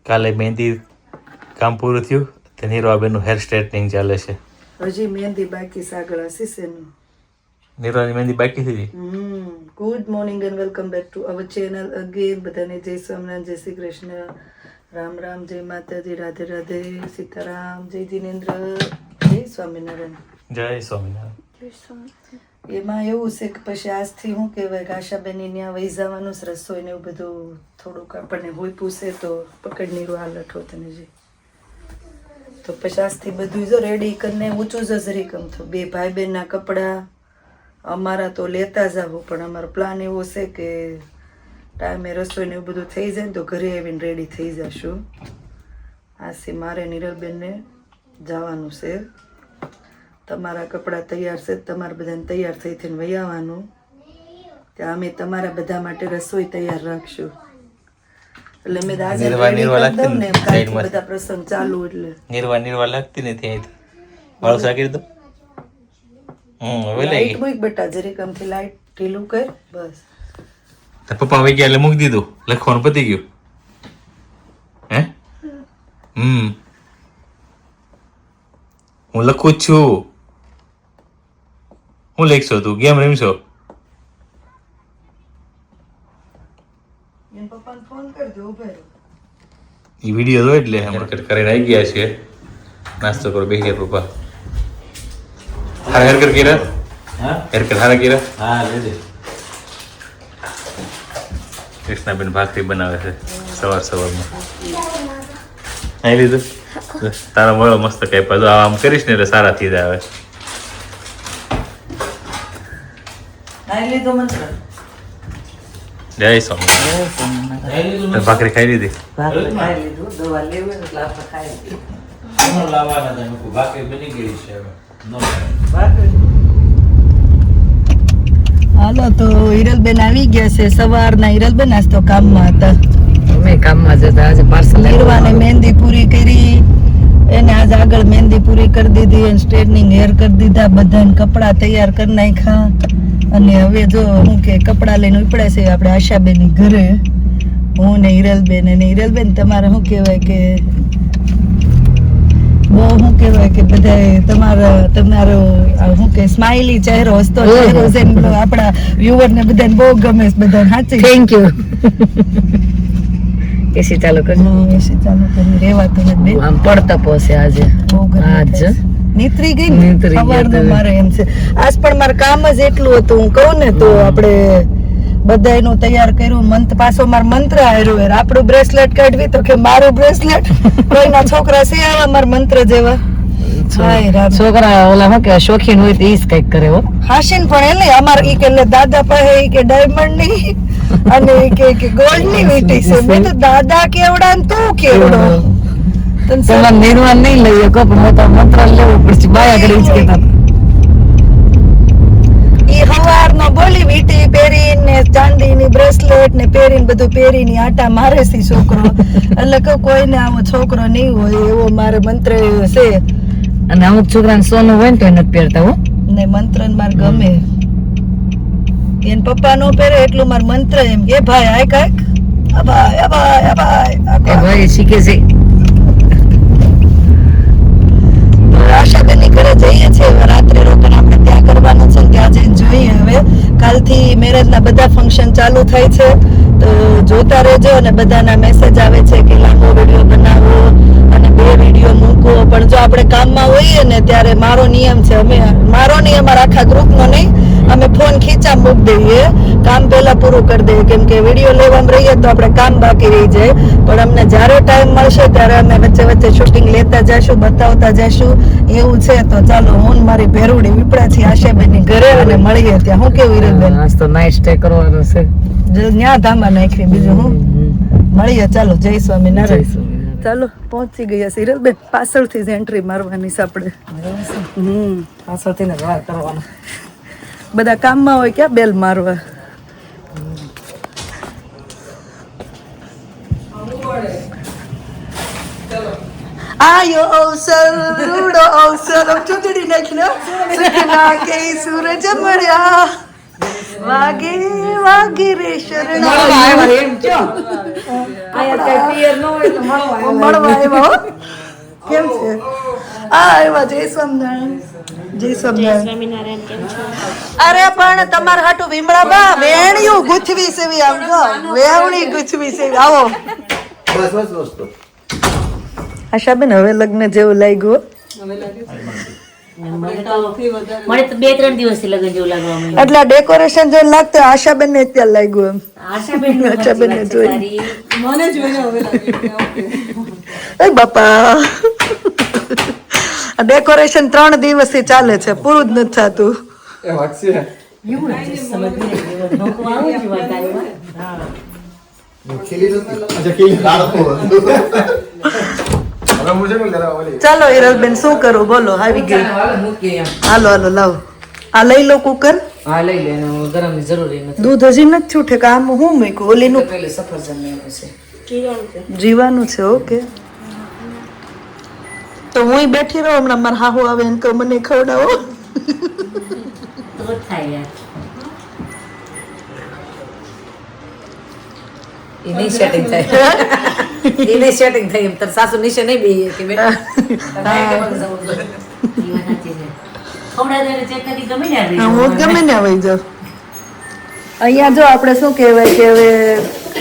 કાલે મહેંદી કામ પૂરું થયું તો નીરવાબેનનું હેર સ્ટ્રેટનિંગ ચાલે છે. હજી મહેંદી બાકી સાગર આશીષનું. નીરવાની મહેંદી બાકી થઈ. Good morning and welcome back to our channel again. બધાને જય સ્વામિનારાયણ, જય શ્રી કૃષ્ણ, રામ રામ, જય માતાજી, રાધે રાધે, સીતારામ, જય જીનેન્દ્ર, જય સ્વામિનારાયણ. જય સ્વામિનારાયણ. એમાં એવું છે કે પછી આજથી શું કહેવાય કે આશાબેની ત્યાં વહી જવાનું છે, રસોઈ ને એવું બધું થોડુંક આપણને હોય પૂછે તો પકડની હાલત હોત ને જે તો પછી આજથી બધું જો રેડી કરીને ઊંચું જરી ગમતું. બે ભાઈ બહેનના કપડાં અમારા તો લેતા જ આવું, પણ અમારો પ્લાન એવો છે કે ટાઈમે રસોઈ ને એવું બધું થઈ જાય ને તો ઘરે આવીને રેડી થઈ જશું. આજથી મારે નીરલબેનને જવાનું છે. તમારા કપડાં તૈયાર છે, તમારે બધાને તૈયાર થઈ થઈને વહી આવવાનું. ત્યાં અમે તમારા બધા માટે રસોઈ તૈયાર રાખશું. એટલે મેં આજે બધા પ્રસંગ ચાલુ એટલે નીરવા લાગતી નથી અહીંથી વાળ સાકી દો. લાઈટ મૂક બેટા, જરીક આમથી લાઈટ ઢીલું કર બસ. પપ્પા વહી ગયા એટલે મૂકી દીધું, લખવાનું પતી ગયું. હે હું લખું જ છું. હું લખશો તું? ગેમ રમશો? પપ્પાને ફોન કરજો. ઉભા એ વિડીયો જો એટલે હમણાં કરીને આવી ગયા છે. નાસ્તો કરો બેસી ગયા પપ્પા. હારા હેરકટ કર્યા? હેરકટ હારા કર્યા? કૃષ્ણાબેન ભાખરી બનાવે છે સવારમાં. અહીં લીધું તારા મળો મસ્ત કઈ પાછું આમ કરીશ ને એટલે સારા થઈ જાય. જય સ્વામી. ભાખરી ખાઈ લીધી? હાલો તો હિરલબેન આવી ગયા છે. સવારના હિરલબેન આજ તો કામમાં હતા. અમે કામમાં જતા. આજે પાર્સલ નીરવાને મહેંદી પૂરી કરી, એને આજ આગળ મહેંદી પૂરી કરી દીધી, એને સ્ટ્રેટનિંગ હેર કરી દીધા, બધાને કપડાં તૈયાર કરી નાખ્યા. અને હવે જો હું કે કપડાં લઈને ઉપડે છે આપણે આશાબેનની ઘરે, હું ને હિરલબેન. અને હિરલબેન તમારે શું કહેવાય કે બહુ શું કહેવાય કે બધા તમારો શું કે સ્માઇલી ચહેરો, હસતો ચહેરો છે ને આપણા વ્યુઅર ને બધાને બહુ ગમે છે. બધાને સાચી થેન્ક યુ. એસી ચાલુ કરી. એસી ચાલુ કરી રેવાતું નથી. આમ પડતા પોસે આજે બહુ આજ નીતરી ગઈ ને સવારનું મારે એમ છે. આજ પણ મારું કામ જ એટલું હતું. હું કહું ને તો આપણે બધાયનું તૈયાર કર્યું. પાછો મારો મંત્ર આવ્યો, આપણું બ્રેસલેટ કાઢવી તો કે મારું બ્રેસલેટ. કોઈના છોકરા છે આવા મારા મંત્ર જેવા? છોકરા ઓલા શું કે શોખીન હોય તો ઈ જ કઈક કરે. હાસીન પણ એટલે અમારે ઈ કે દાદા પાસે ઈ કે ડાયમંડ ની અને ઈ કે ગોલ્ડ ની વીંટી છે. મેં તો દાદા કેવડા ને તું કેવડો. તમારે નિર્વાણ નહીં લઈએ કો, પણ તો મંત્ર લેવું પડશે. બાયા ઘડી જ કેતા ઈ હવારનો બોલી વીંટી પહેરીને ચાંદીની બ્રેસલેટ ને પહેરીને બધું પહેરીને આટા મારે છે છોકરો. એટલે કે કોઈને આવો છોકરો નહીં હોય એવો મારે મંત્ર છે. અને અમુક છોકરાને સોનું હોય ને તો નથી પહેરતા. હો ને મંત્ર મારે ગમે. એને પપ્પા નો પહેરે એટલું માર મંત્ર એમ કે ભાઈ આય કાક અબાય અબાય અબાય. એ ભાઈ શીખે છે. આશાબેનની ઘરે જઈએ છીએ. રાત્રે રોકાણ આપણે ત્યાં કરવાનું છે. ત્યાં જઈને જોઈએ. હવે કાલથી મેરેજના બધા ફંક્શન ચાલુ થાય છે તો જોતા રહેજો. અને બધાના મેસેજ આવે છે કે લાંબો વિડીયો બનાવો અને 2 વિડીયો મૂકો. પણ જો આપણે કામમાં હોઈએ ને ત્યારે મારો નિયમ છે, મારો નિયમ આખા ગ્રુપનો નહીં, અમે ફોન ખીચા મૂકી દઈએ, કામ પહેલા પૂરું કરી દઈએ. કેમ કે વિડીયો લેવામાં રહીએ તો આપણે કામ બાકી રહી જાય. પણ અમને જ્યારે ટાઈમ મળશે ત્યારે અમે વચ્ચે વચ્ચે શૂટિંગ લેતા જઈશું, બતાવતા જઈશું. એવું છે તો ચાલો હું મારી ભેરુડી વિપડા છીએ આશાબેનની ઘરે અને મળીએ ત્યાં. હું કેવું હિરલબેન? આજ તો નાઈટ સ્ટે કરવાનો છે. ન્યા ધામા નાખી બીજું હું. મળીએ ચાલો. જય સ્વામિનારાયણ. ચાલો પહોંચી ગયા છે હિરલબેન. પાછળથી જ એન્ટ્રી મારવાની છે આપણે. પાછળથી ને વાર કરવાનો. બધા કામમાં હોય ક્યાં બેલ મારવા. આયો અવસર રૂડો અવસર ચૂંટણી નાખીને સૂરજ મળ્યા વાગે વાગે રે શરણા મળવા આવ્યા એમ કયો આયા કઈ પિયર ન હોય તો મળવા આવ્યા હો. કેમ છે આવ્યા જય સ્વામિનારાયણ જય સ્વામિનારાયણ અરે પણ તમારે હાટું વિમળા બા વેણ્યું ગુથવી સેવી આવજો વેવણી ગુથવી સેવી આવો આશાબેન હવે લગ્ન જેવું લાગ્યું મને તો 2-3 દિવસથી લગન જેવું લાગવા માંડ્યું. એટલે ડેકોરેશન જો લાગતું આશાબેન ને અત્યારે લાગ્યું એમ આશાબેન ને જોઈ મને જોઈને હવે લાગે એ બાપા ડેકોરેશન 3 દિવસથી ચાલે છે પૂરું જ નથી થતું ચાલો હિરલબેન શું કરું બોલો આવી ગઈ હાલો હાલો લાવો આ લઈ લો કુકર હા લઈ લે ગરમ ની જરૂરી નથી દૂધ હજી નથી છૂટે કે આમ હું મૂક્યું ઓલીનું પેલે સફરજન ને એવું છે જીવાનું છે ઓકે તો હું બેઠી રહું હમણાં મારા હાહુ આવે ને તો મને ખવડાવો તો થાય યાર. એ નહીં સેટિંગ થાય એ નહીં સેટિંગ થાય એમ તાર સાસુ નીચે નહીં બેહીએ કે બેટા એ વાત સાચી છે. ખવડાવે એને ચેક કરી ગમે ને આવી હા, હું ગમે ને આવી જાઉં અહીંયા જો આપણે શું કહેવાય કે હવે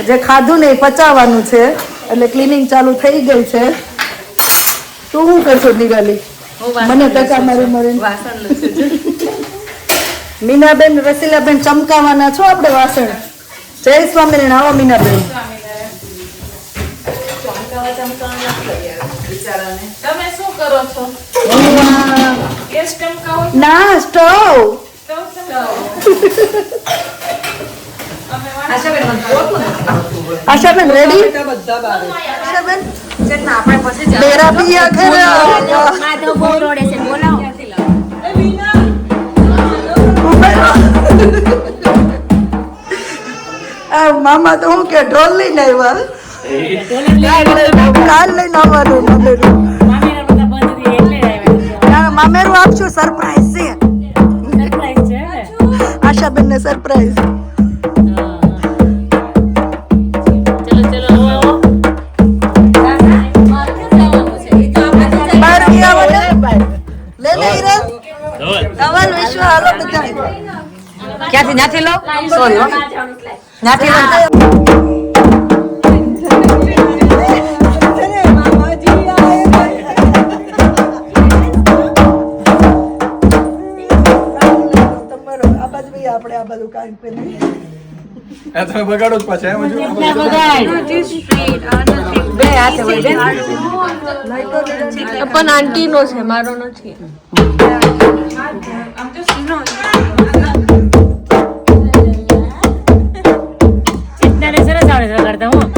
જે ખાધું ને એ પચાવવાનું છે એટલે ક્લિનિંગ ચાલુ થઈ ગઈ છે તું શું કરશો નિરાલી મને ટકા મારી મારી મીનાબેન રસીલાબેન ચમકાવાના છો આપણે વાસણ જય સ્વામિનારાયણ આવો મીનાબેન તમે શું કરો છો? ગેસ ચમકાવો ના સ્ટવ આશાબેન રેડી આશાબેન મેરા પિયા ખરા માધવ બહુ રોડે છે બોલાવો. આ મામા તો હું કે ઢોલ લઈને આવ્યા કાલ લઈને આવવાનું મામેરું મામીના બધા બંધ થઈ એટલે આવ્યા. મામેરું આપશું સરપ્રાઈઝ છે સરપ્રાઈઝ છે ને? આશાબેન ને સરપ્રાઈઝ ચલો ચલો આવો. બહાર આવી આવો ને લે લે હીરા ધવલ વિશ્વ હાલો બધા ક્યાંથી નાથી લો સોરી નાથી લો આપણે આ બધું કાંઈ પેલી તમે બગાડો જ પાછા એમ હજુ બે હાથે વળી દે પણ આંટી નો છે મારો નથી. ચિંતાને સરસ આવડે છે કરતા હું.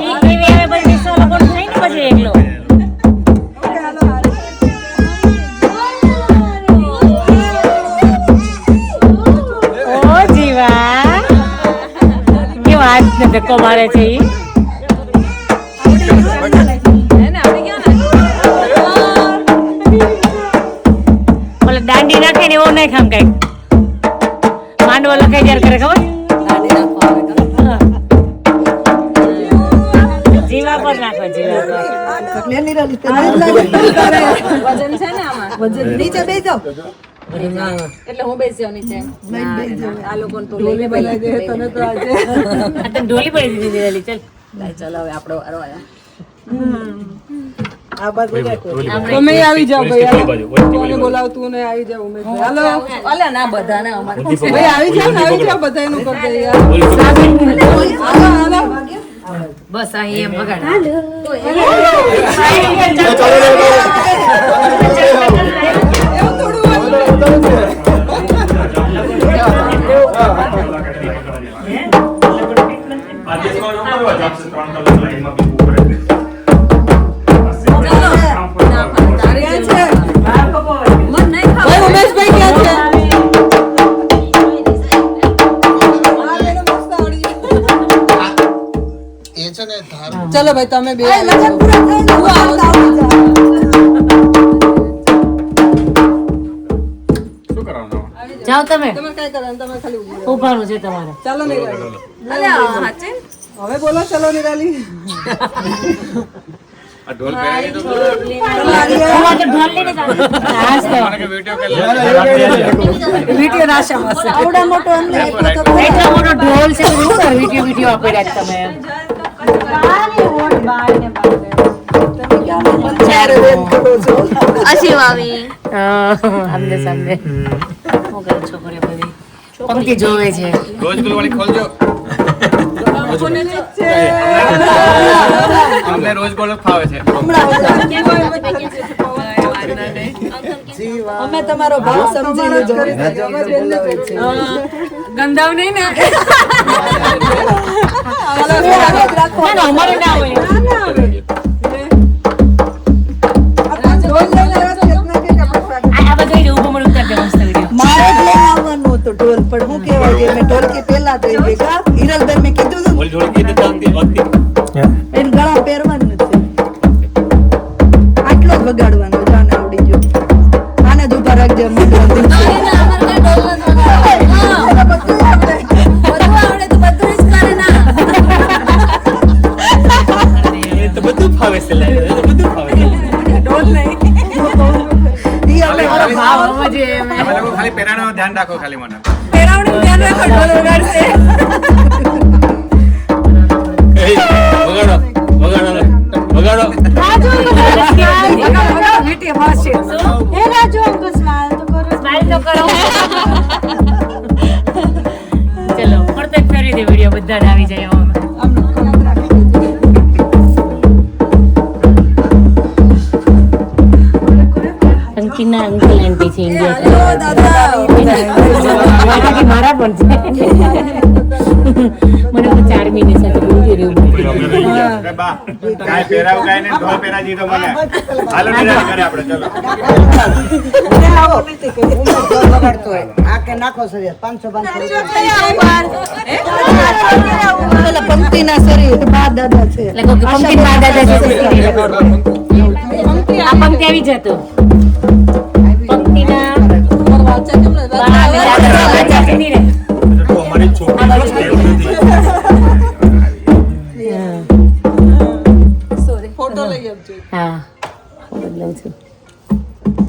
ઈ કેવી આવે પછી વિશ્વ લોકો થઈ ને પછી એકલો. ઓ જીવા કેવો હાથને ધક્કો મારે છે ઈ. ઓલે દાંડી નાખે ને એવો નહીં ખામ કઈક માંડવો લખાઈ જ્યારે કરે ખબર જીવા પર નાખો જીવા પર. વજન છે ને આમાં નીચે બેસી જાઓ એટલે હું બેસ્યો નીચે. આ લોકો તો લઈ આ તને ઢોલી પડી દીધી દીધેલી ચલ. ચાલ હવે આપણો વારો આયા તમે આવી જાઓ ભાઈ કોને બોલાવતું ને આવી જાઓ ઉમેશભાઈ. હાલો અલા ના બધાને અમારે ભાઈ આવી જાઓ બધા એનું કરી દઈએ યાર. હાલો હાલો બસ અહીં એમ બગાડ ભાઈ ઉમેશભાઈ ક્યાં છે? ચલો ભાઈ તમે બે જાઓ તમે તમારે કઈ કરવાનું તમે ખાલી ઊભું રહો. ઉભાનું છે તમારે ચાલો નિરાલી હવે બોલો ચલો નિરાલી આ ઢોલ પહેરાવી તો તમારે તો ઢોલ લઈને જાઓ. હાસ તો. વિડીયો નાશામાં હશે. આવડા મોટો અમને એટલો તો એટલો મોટો ઢોલ છે તો શું કર વિડીયો આપી રહ્યા તમે ચારે વેમ કરો છો. અમને સામને શું કરે છોકરીઓ બધી પંક્તિ જોવે છે રોજ ગોળવાળી ખોલજો અમને રોજ ગોળ ફાવે છે અમે તમારો ભાવ સમજીને જોઈ ગંદાવ નહીં ને ના અમારે ના હોય આ બધું ઊભું મળું કરી દે મસ્ત વિડીયો મારે જ લઈને આવવાનું હતું ઢોલ પણ હું કહેવાય કે મેં ઢોલ કે પહેલા તો એ ભેગા હિરલબેન મેં કીધું હતું બોલ ઢોલ કીધી તો એને ગળા પહેરવાનું નથી આટલો જ વગાડવાનો જાને આવડી ગયો આને જ ઉભા રાખજે અમે ઢોલ દીધું. એ તો બધું ફાવે છે લે બધું ફાવે છે ઈ અમે ભાવ સમજે એમ તમે લોકો ખાલી પહેરાણો ધ્યાન રાખો ખાલી મને વગાડો વગાડો સ્માઈલ તો કરો ચલો પરફેક્ટ ફેરવી દે વિડીયો બધાને આવી જાય આમાં અંકિના અંકલ આંટી છે ઇન્ડિયા મારા પણ છે મને તો 4 મહિને સાથે બોલી રહ્યું બા કાય પહેરાવ કાય ને ઢોલ પહેરા દીધો મને હાલો નિરાશ કરે આપણે પેલા પંક્તિના શરીર બા દાદા છે એટલે કોઈ પંક્તિ બા દાદા છે આ પંક્તિ આવી જતો પંક્તિના બા દાદા વાંચા છે નહીં રે તો અમારી છોકરી ફોટો લઈ આપજો હા હું બદલાવું છું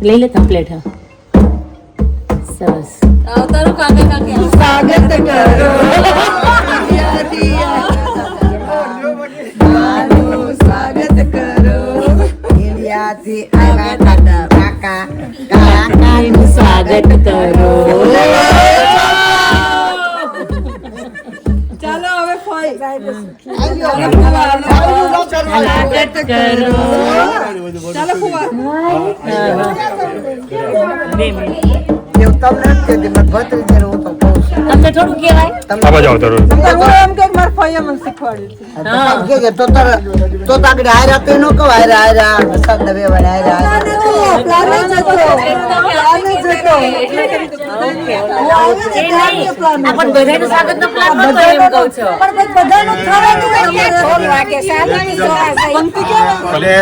લઈ લે કમ્પ્લીટ હા સરસ આવતારું કાકા કાકી સ્વાગત કરો દિયા દિયા મારું સ્વાગત કરો ઇન્ડિયાથી આવ્યા દાદા કાકા કાકાનું સ્વાગત કરો ચાલો હવે ફોઈ સ્વાગત કરો ચાલો ફુવા બે મિનિટ એવું તમને જ કહેતી મારા ભત્રીજાને હું તો કહું છું તમને થોડું કહેવાય આવા જાવ તો હું એમ કે મારા ફોઈએ મને શીખવાડ્યું છે તો આગળ હારા તો નો કહો હારા શબ્દ વ્યવહાર હારા બધાનું સ્વાગત નો પ્લાન નતો એમ કહું છો ભલે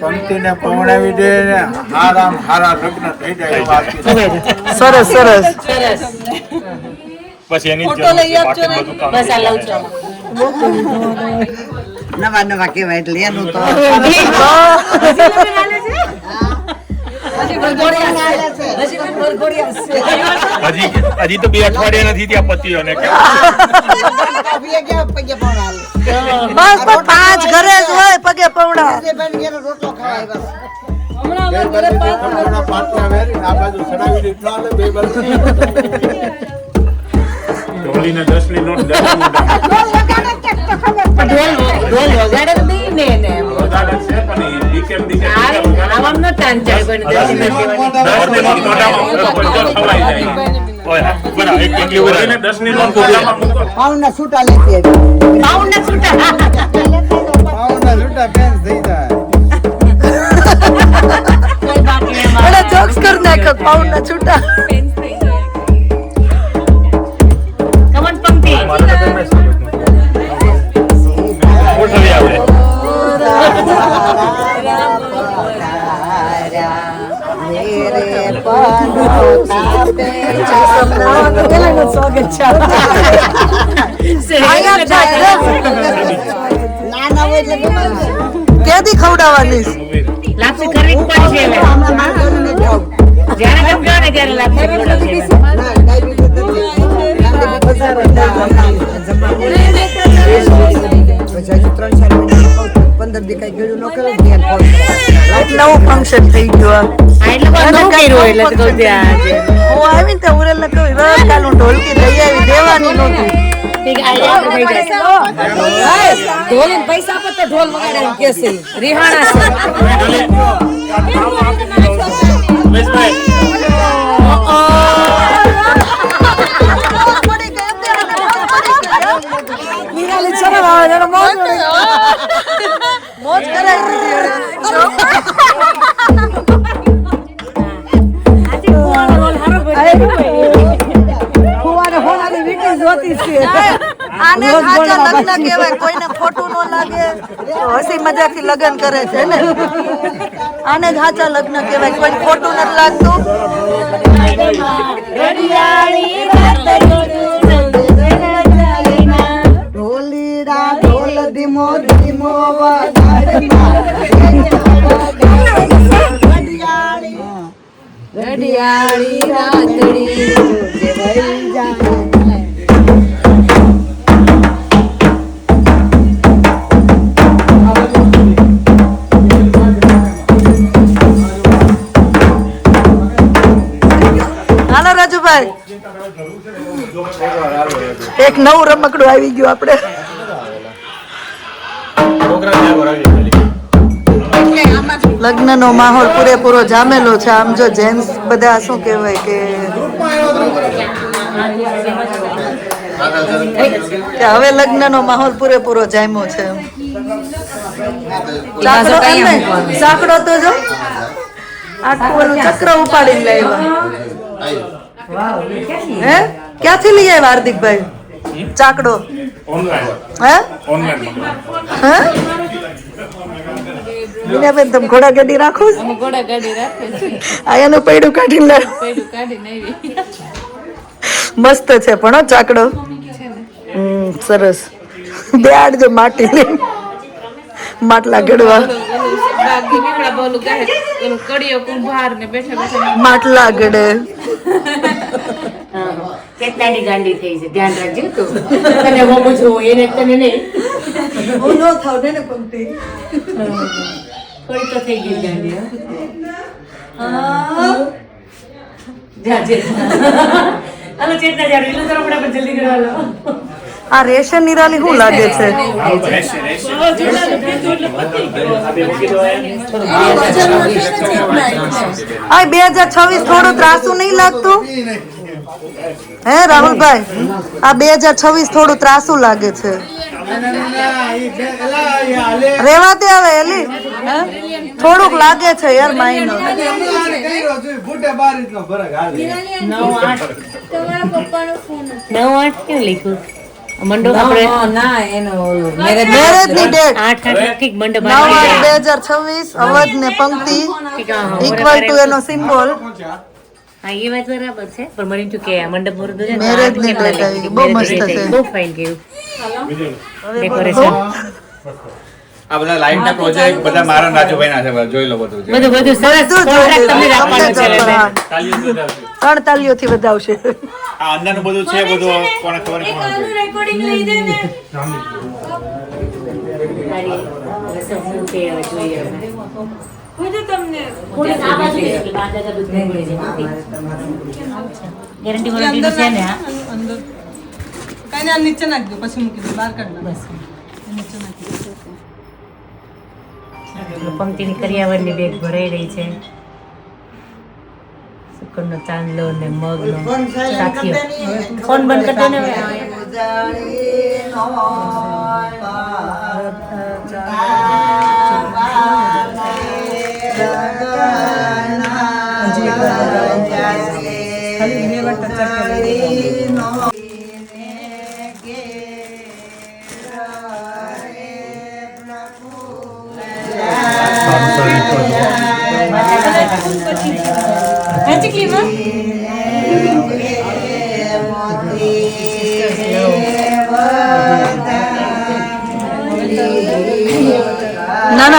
પંક્તિને પવણાવી દે ને હારામ હારા લગ્ન થઈ જાય એવા સરસ સરસ સરસ પછી એની ફોટો લઈ આપજો ને બસ આ લઉં છું નવા નવા કેવાય એટલે એનું તો હજી તો 2 અઠવાડિયા નથી ત્યાં પતિઓને બસ 5 ઘરે જ હોય પગે પૌડા હમણાં અમારા ઘરે ઢોલીને 10 ની નોટ ઢોલ વગાડે તો નહીં ને એને આવામ નો તાન ચાલ કોઈ પાઉન્ડ ના છૂટા લેતી આવી પાઉન્ડ ના છૂટા કોઈ બાકી નહીં મને જોક્સ કર નાખો પાઉન્ડ ના છૂટા કમન પંક્તિ સ્વાગત છે ક્યાંથી ખવડાવવાની લાપસી કરવી જ પડશે હવે. જ્યારે ગમતો ને ત્યારે લાપસી ખવડાવશે. નવું ફંક્શન થઈ ગયું હા, એટલે બહુ નવું કર્યું એટલે તો કહું છું આજે. હું આવી ને ઉરેલ કહ્યું કાલું ઢોલકી લઈ આવી દેવાની નહોતી ઠીક, આજે આપણે થઈ જાય. ઢોલ પૈસા આપે તો ઢોલ વગાડે કે છે રિહાણા નિરાલી શરમ આવે છે મોજ કરાવી આને સાચા લગ્ન કહેવાય કોઈને ખોટું ન લાગે હસી મજાકથી લગ્ન કરે છે ને આને જ સાચા લગ્ન કહેવાય કોઈને ખોટું નથી લાગતું ઢોલીડા ઢોલ ધીમો ધીમો રડિયાળી રાતડી હાલો રાજુભાઈ એક નવું રમકડું આવી ગયું આપણે લગ્નનો માહોલ પૂરેપૂરો જામેલો છે આમ જો જેન્ટ્સ બધા શું કહેવાય કે હવે લગ્નનો માહોલ પૂરેપૂરો જામ્યો છે સાંકડો તો જો આખું ઓલું ચક્ર ઉપાડીને લાવ્યા હે ક્યાંથી લઈ આવ્યા હાર્દિકભાઈ ચાકડો હે હે બેન તમે ઘોડા ગાડી રાખો ઘોડા ગાડી રાખે છે આ એનું પૈડું કાઢીને લાવ પેડું કાઢીને આવી મસ્ત છે પણ હો ચાકડો સરસ બે આડજો માટી લઈને માટલા ગડવા બાકી નીકળા બોલું કહે પેલું કડિયો કુંભાર ને બેઠા બેઠા માટલા ગડે કેટલાની ગાંડી થઈ છે ધ્યાન રાખજો તું તને બહુ પૂછવું એને તને નહીં હું ન થાવ ને પંક્તિ થોડી તો થઈ ગઈ ગાંડી હાલો ચેતના જાર વિલું કરો ફટાફટ જલ્દી કરો હાલો આ રેશન નિરાલી શું લાગે છે આ 2026 થોડું ત્રાસું નહીં લાગતું હે રાહુલભાઈ આ 2026 થોડું ત્રાસું લાગે છે રેવા દે હવે એલી થોડુંક લાગે છે યાર માઈનો 9-8 કેમ લખ્યું મંડપ આપણે ના એનો મેરેજ ની ડેટ 8 ઠીક મંડપ 9/8/2026 અવધ ને પંક્તિ ઇક્વલ ટુ એનો સિમ્બોલ હા એ વાત બરાબર છે પણ મને થયું કે આ મંડપ મુહૂર્ત છે ને મેરેજ ની ડેટ આવી બહુ મસ્ત છે બહુ ફાઇન ગયું ડેકોરેશન આ બધા લાઈટ ના પ્રોજેક્ટ બધા મારા રાજુભાઈ ના છે જોઈ લો બધું બધું સરસ કોન્ટ્રાક્ટ તમને રાખવાનું છે એટલે ત્રણ તાલીઓથી વધાવશે આ અંદરનું બધું છે બધું કોને ખબર રેકોર્ડિંગ લઈ દે ને ગેરંટી વોરંટી છે ને આ કઈ ના નીચે નાખજો પછી મૂકી દો બહાર કાઢ બસ પંક્તિની કરિયાવરની બેગ ભરાઈ રહી છે શુકરનો ચાંદલો ને મગનો સાથીઓ ફોન બંધ કરતો ને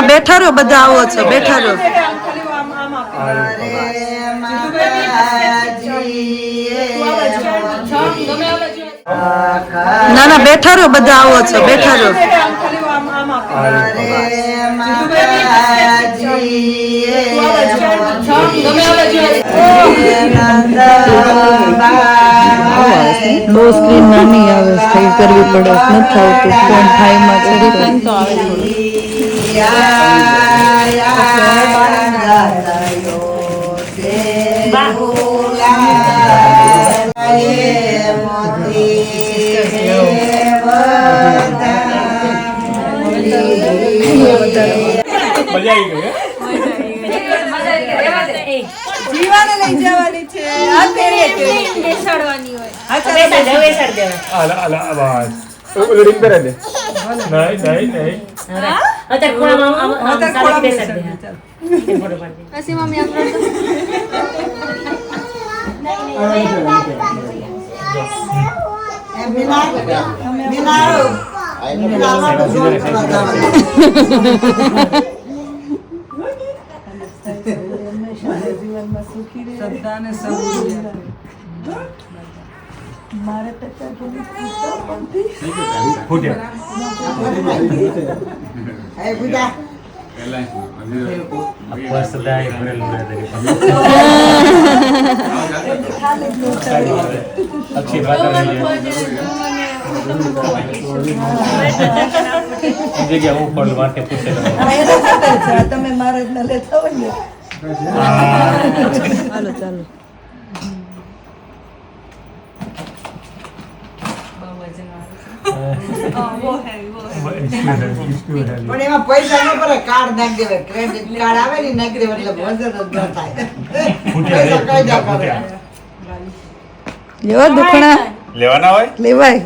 ના બેઠા રહ્યો, બધા આવો છો, બેઠા રહ્યો. ના ના બેઠા રહ્યો, બધા આવો છો, બેઠા રહ્યો. બહુ સ્ક્રીન નાની આવે, થઈ કરવી પડે, નથી આવતું ફોન ફાઈમાં છે તો આવે જીવાને લઈ જવાની છે. આ પેરે બેસાડવાની હોય. અચ્છા બેસાડ દેવા. અત્યારે ખોળામાં આમ સાલા બેસાડ દે. ફોટો પાડી દે. પછી મમ્મી તમે મારે લેતા હોય ને. ચાલો ચાલો. પણ એમાં પૈસા ન ભરે, કાર્ડ નાખી દેવાય, ક્રેડિટ કાર્ડ આવે ને નાખી દેવાય એટલે વજન જ ન થાય. પૈસા કાયદા કરે. લેવા દુખણા લેવાના હોય લેવાય.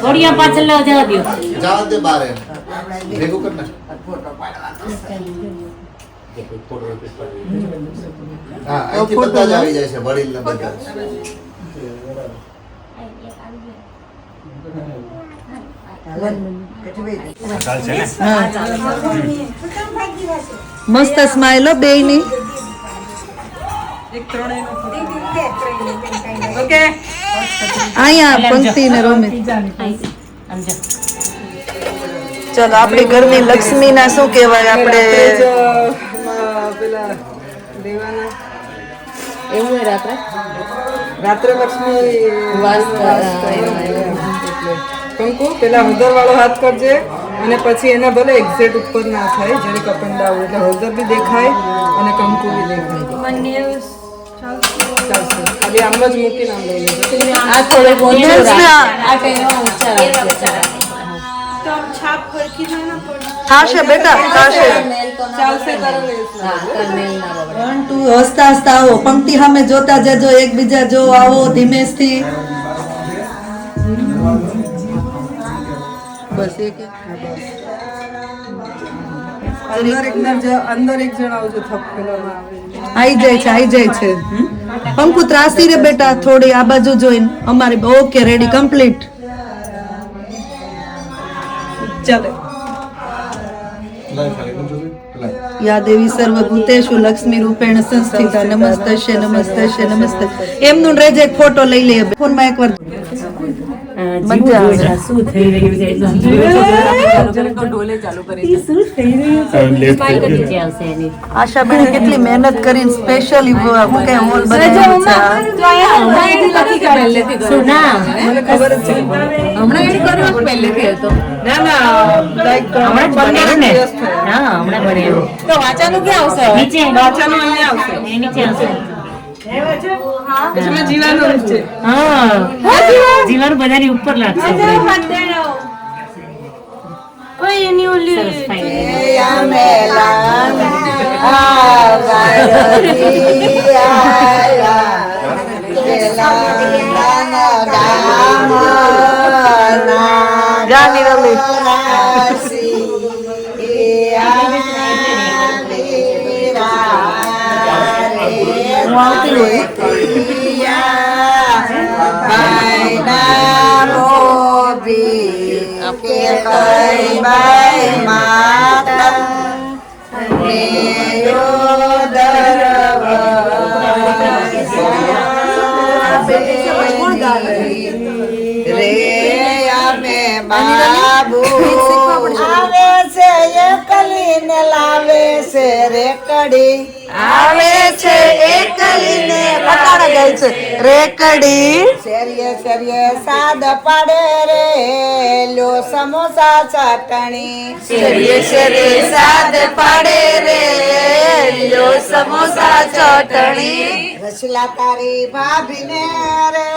ઘોડિયા પાછળ જવા દો. જાવ દે બારે ભેગું કર નાખ. હા, અહીંથી બધા જ આવી જાય છે, વડીલ ને બધા મસ્ત સ્માઈલ બેયની. ઓકે અહીંયા પંક્તિ ને રોમે. ચાલો આપણી ઘરની લક્ષ્મી ના શું કહેવાય આપણે પેલા દેવાના એવું હોય રાત્રે લક્ષ્મી કંકુ પેલા હળદર વાળો હાથ કરજે અને પછી એના ભલે એક્ઝેક્ટ ઉપર ના થાય જરી કપંડા હોય એટલે હળદર બી દેખાય અને કંકુ બી દેખાય. ચાલશે ખાલી આમ જ મૂકીને આમ લઈ લેજો. આ થોડો બોલ્યો થાશે બેટા થાશે. ચાલશે તારો લેસ. 1 2 હસતા હસતા આવો, પંક્તિ સામે જોતા જજો, એકબીજા જો આવો ધીમેથી. બસ એક અંદર એક જણ આવજો થપકેલામાં આવે. આઈ જાય છે. પંકુ ત્રાસી રે બેટા, થોડી આ બાજુ જોઈને અમારી. Okay ready complete. ચાલે. યા દેવી સર્વભૂતેષુ લક્ષ્મી રૂપેણ સંસ્થિતા નમસ્તસ્ય નમસ્તસ્ય નમસ્તે. એમનું રેજ એક ફોટો લઈ લે ફોનમાં એકવાર. મજા આવે. શું થઈ રહ્યું છે આશાબેન કેટલી મહેનત કરીને સ્પેશિયલી કઈ હોલ બનાવ્યો છે. શું ના હમણાં એને કર્યો પહેલેથી હતો. ના ના લાઈક હમણાં જ બનેલું ને. હા હમણાં બનેલું. તો વાંચાનું ક્યાં આવશે? નીચે વાંચાનું અહીંયા આવશે. એ નીચે આવશે. એમાં જીવાનું છે. હા જીવાનું બધાની ઉપર લાગશે. સરસ ફાઇન. જાની રમી. હું આવતી હોય. રે અમે બાબુ આવે છે એકલીને લાવે છે રેકડી આવે છે એકલીને પટાડા ગાય છે રેકડી શેરીએ શેરીએ સાદ પાડે રે લો સમોસા ચટણી શેરીએ શેરીએ સાદ પાડે રે લો સમોસા ચટણી રસલા તારી ભાભીને રે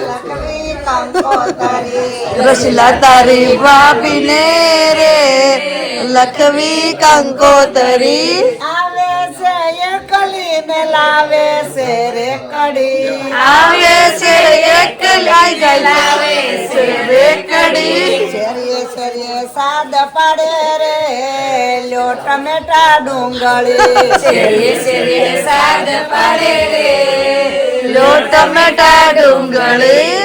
લકડી કંકોતરી રસીલા તારી ભાભીને રે લખવી કંકોતરી આવે છે એકલીને લાવે છે રેકડી આવે છે એકલી લાવે છે રેકડી શેરીએ શેરીએ સાદ પાડે રે લો ટમેટા ડુંગળી શેરીએ શેરીએ સાદ પાડે રે લો ટમેટા ડુંગળી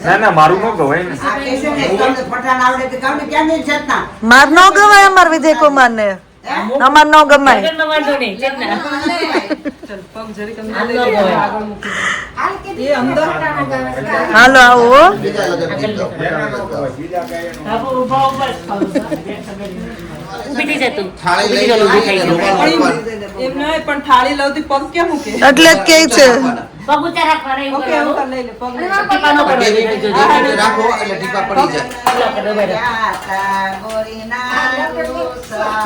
ના મારું ન ગવાય ને આ કે છે ને તમને પઠાણ આવડે તો કામ કેમ નહીં છતના માર નો ગવાય અમાર વિજય કુમાર ને અમાર નો ગમાય લગ્નમાં વાંધો નહીં ચેતના પગ જરીક અંદર લઈ લે, આગળ મૂકી દે. એ અંદર હાલો આવો ઊભી થઈ જતું એમ નહીં પણ થાળી લઉં તી પગ કેમ મૂકે એટલે જ કે છે પગ ઊંચા રાખવાના એવું ઓકે કરવાનું. એવું કર લઈ લે પગ લઈ લે. ટીપાનો કરવાનો, જોજો, જોજો.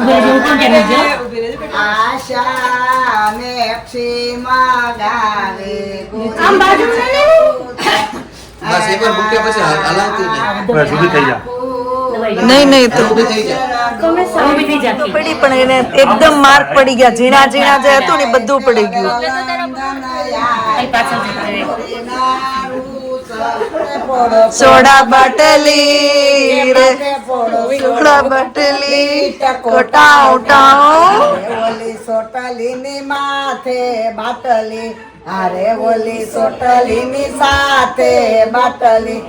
ઊભી રહેજો, હું કોણ કેમ રહેજો? ઊભી રહેજે બેટા. આશા મેક્ષી મગાવે આમ બાજુ ને બસ ઊભી થઈ જા નહીં નહીં તો ઊભી થઈ જા. પડી પણ એને એકદમ માર્ક પડી ગયા ઝીણા ઝીણા જે હતું ને એ બધું પડી ગયું અહીં પાછળ જતી રહે. સોડા બાટલી રે સોડા બાટલી ટાઉ ટાઉ ઓલી સોટલી ની માથે બાટલી અરે ઓલી સોટલી ની સાથે બાટલી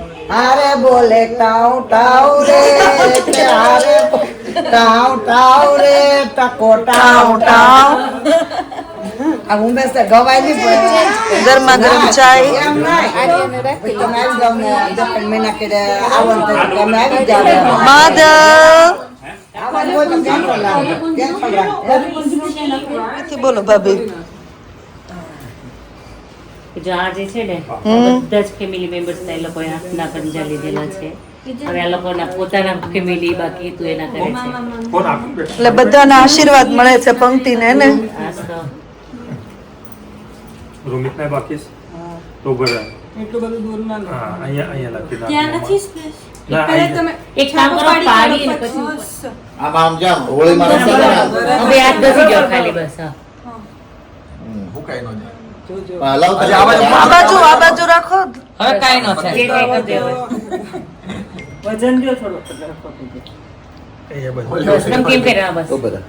અરે બોલે ટાઉ ટાઉ રે અરે ટાઉ ટાઉ રે ટકો ટાઉ ટાઉ આ ઉમેશ તો ગવાય નહીં પડે ગરમા ગરમ ચાય એમ નહીં તમે આવી જાવ ને જપન મહિના કે આવન તો તમે આવી જાવ માધવ આવન હોય તો કેમ લાવ કેમ બોલો ભાભી જો આ જે છે ને બધા જ ફેમિલી મેમ્બર્સ એ લોકોએ હાથના પંજા લીધેલા છે. હવે આ લોકોના પોતાના ફેમિલી બાકી હતું એના કરે છે. એટલે બધાના આશીર્વાદ મળે છે પંક્તિને ને આજ તો રૂમિત ને બાકી તો બરાબર એટલું બધું દૂર ના લો. હા અહીંયા લખી દો એક કામ કરો, પાડી અને પછી ઉપર. આમ જામ હોળીમાં હવે હાથ ઘસી ગયો ખાલી બસ. હા. હુકાઈ નો જાય જોજો. આ બાજુ રાખો હવે કાઈ ન થાય જે કાંઈ કરજો હવે. વજન દ્યો થોડો. બસ નમકીન પહેરવા બસ. તો બધા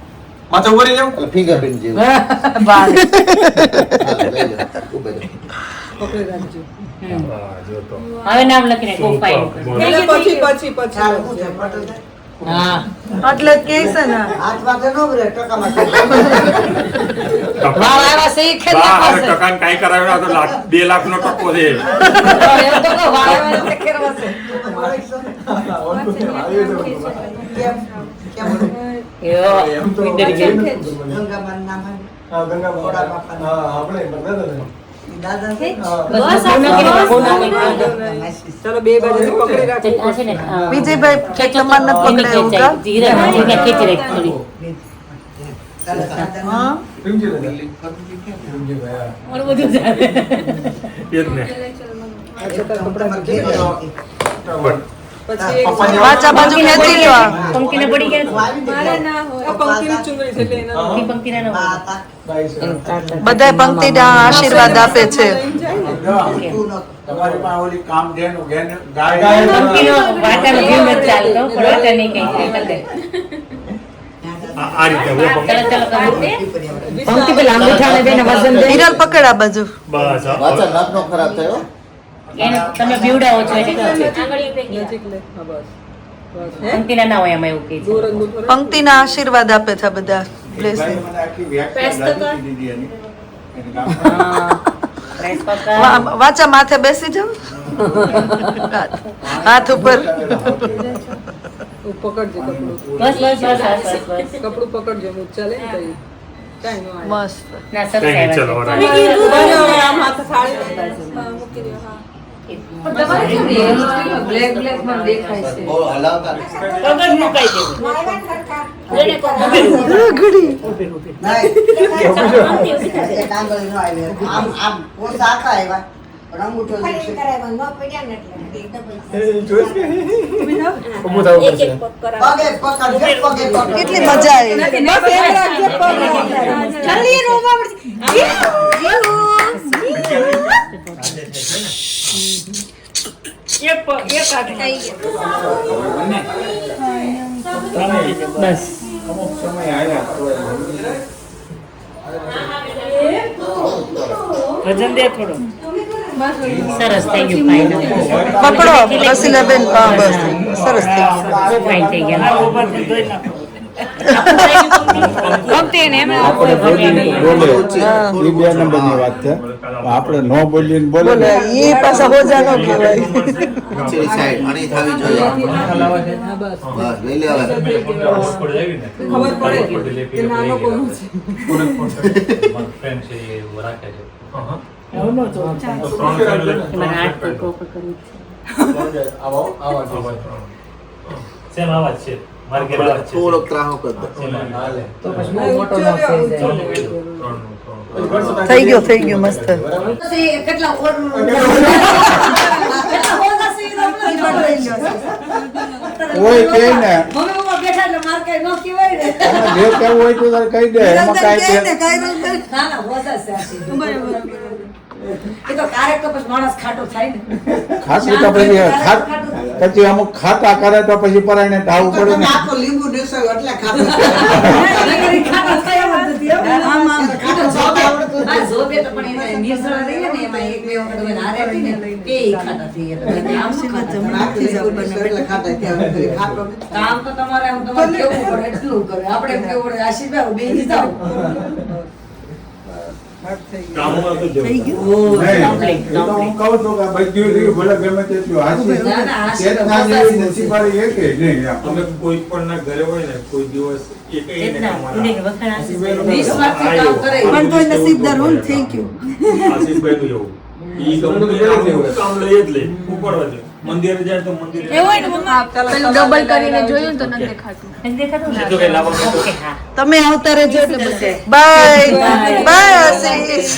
માથે ઉભો રહી જાવ ફિંગર પ્રિન્ટ જેવું બાર પકડી રાખજો. હવે નામ લખીને ગોપાઈ પછી પછી પછી હા એટલે જ કે છે ને હાથ વાગે નો રે ટકામાં વાળ આવ્યા છે ઈ ખેલ નાખો છે ટકાન કાઈ કરાવ્યો તો 2 લાખ નો ટકો દે એમ તો કહો, વાળ આવ્યા છે ખેરવા છે કેમ કેમ યો પિંડરી કે ગંગામાન નામ થોડા બાપા દાદા છે ચાલો બે બાજુ પકડી રાખો. આ છે ને વિજયભાઈ તમારે નથી પકડાયું કા જીરા ખેંચી રાખ થોડી. હા મારું બધું ચાલે. એ જ ને પછી એક પાછા બાજુ ખેંચી લો પંક્તિને પડી ગયા આ પંક્તિની ચુંદડી છે એટલે એના છે. પંક્તિના ન હોય. બધા પંક્તિના આશીર્વાદ આપે છે તમારી પાસે ઓલી કામ દેનું ગાય પંક્તિનો વાટાનો જીવ નથી ચાલતો પણ વાટા નહીં કઈ થાય કરે. આ રીતે હવે ચાલો ચાલો કરો. પંક્તિ પેલા અંગૂઠાને બેને વજન દે વિરલ પકડ આ બાજુ બસ વાચન નાક નો ખરાબ થયો એને તમે બીવડાવો છો એટલે કહો છો. નજીક લે હા બસ બસ હે પંક્તિના ના હોય એમાં એવું કહે છે. દૂર જ દૂર પંક્તિના આશીર્વાદ આપે છે બધા બ્લેસિંગ મને આખી વ્યાખ્યા લાગી દીધી એની. એને ગામમાં હા. પ્રેસ પકડ. વાચા માથે બેસી જાવ હાથ ઉપર પકડજે કપડું બસ બસ બસ બસ બસ. કપડું પકડજો હું ચાલે ને કઈ કાઈ નો આવે મસ્ત ના સરસ આવ્યા છે. આમ હાથ થાળી બ્લેક બ્લેક માં દેખાય છે બહુ હલાવતા નહીં. પગજ મુકાઈ દેવું. ઘડી એક આંગળી નો આવે આમ આમ પોતા આખા આવ્યા પણ અંગૂઠો જ છે. પગે પકડજે પગે પકડ કેટલી મજા આવી બસ એમ રાખજે પગ બસ અમુક સમય આવ્યા તો વજન દે થોડું. સરસ થઈ ગયું ફાઇનલ. પકડો રસીલાબેન હા બસ સરસ થઈ ગયું બહુ ફાઇન થઈ ગયા. આપણે બોલીને બોલે એ બે નંબરની વાત છે આપણે ન બોલીને બોલે બોલે એ પાછા હોજા નો કહેવાય પછીની સાઈડ અણી થવી જોઈએ. બસ લઈ લે હવે. ખબર પડે કે નાનો કોનો છે એમાં હાથ તો પ્રોપર કરવું જ છે. થોડોક ત્રાહો કર દે. થઈ ગયું મસ્ત કોઈ કે ને જે કહેવું હોય તો તારે કહી દે એમાં કાંઈ ખાતું તો પછી અમુક ખાતા કરે તો પછી પરાયને ધાવવું પડે ને આખો લીંબુ નીસોય એટલે ખાધું કામ તો તમારે આમ તમારે કેવું પડે એટલું કરે આપણે કેવું પડે આશીર્વાદ બે જાવ થઈ ગયું નહીં, એ તો હું કહું છું કે બધું રહ્યું, ભલે ગમે તેટલું હાચી. ના, ના, હાચી ચેતના તો જેવી બસ. નસીબવાળી એક ય નહીં આમ. અમે કોઈ પણ ના ઘરે હોય ને કોઈ દિવસ એક ચેતના, એને વખાણ આશીર્વાદ. નિસ્વાર્થી કામ કરે પણ તોય નસીબદાર હું થેન્ક યુ આશીષભાઈ નું એવું કામ લઈ જ લે ઉપાડવા દે મંદિરે જાય તો મંદિરે ડબલ કરીને જોયું તો નથી દેખાતું એને દેખાતું ને? તો કઈ લાવો નહીં. ઓકે, હા. તમે આવતા રહેજો એટલે બધે બાય બાય આશીષ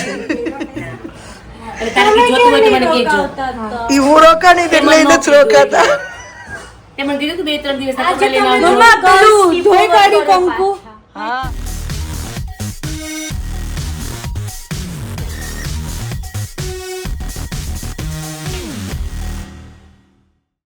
એટલે તારે કંઈ જોતું હોય તો મને કહેજો. ઈ હું રોકાણી એટલે એ નથી રોકાતા તે મને કીધું કે 2-3 દિવસ આ કપડાં લઈને આવજો. ધોઈ કાઢી કંકુ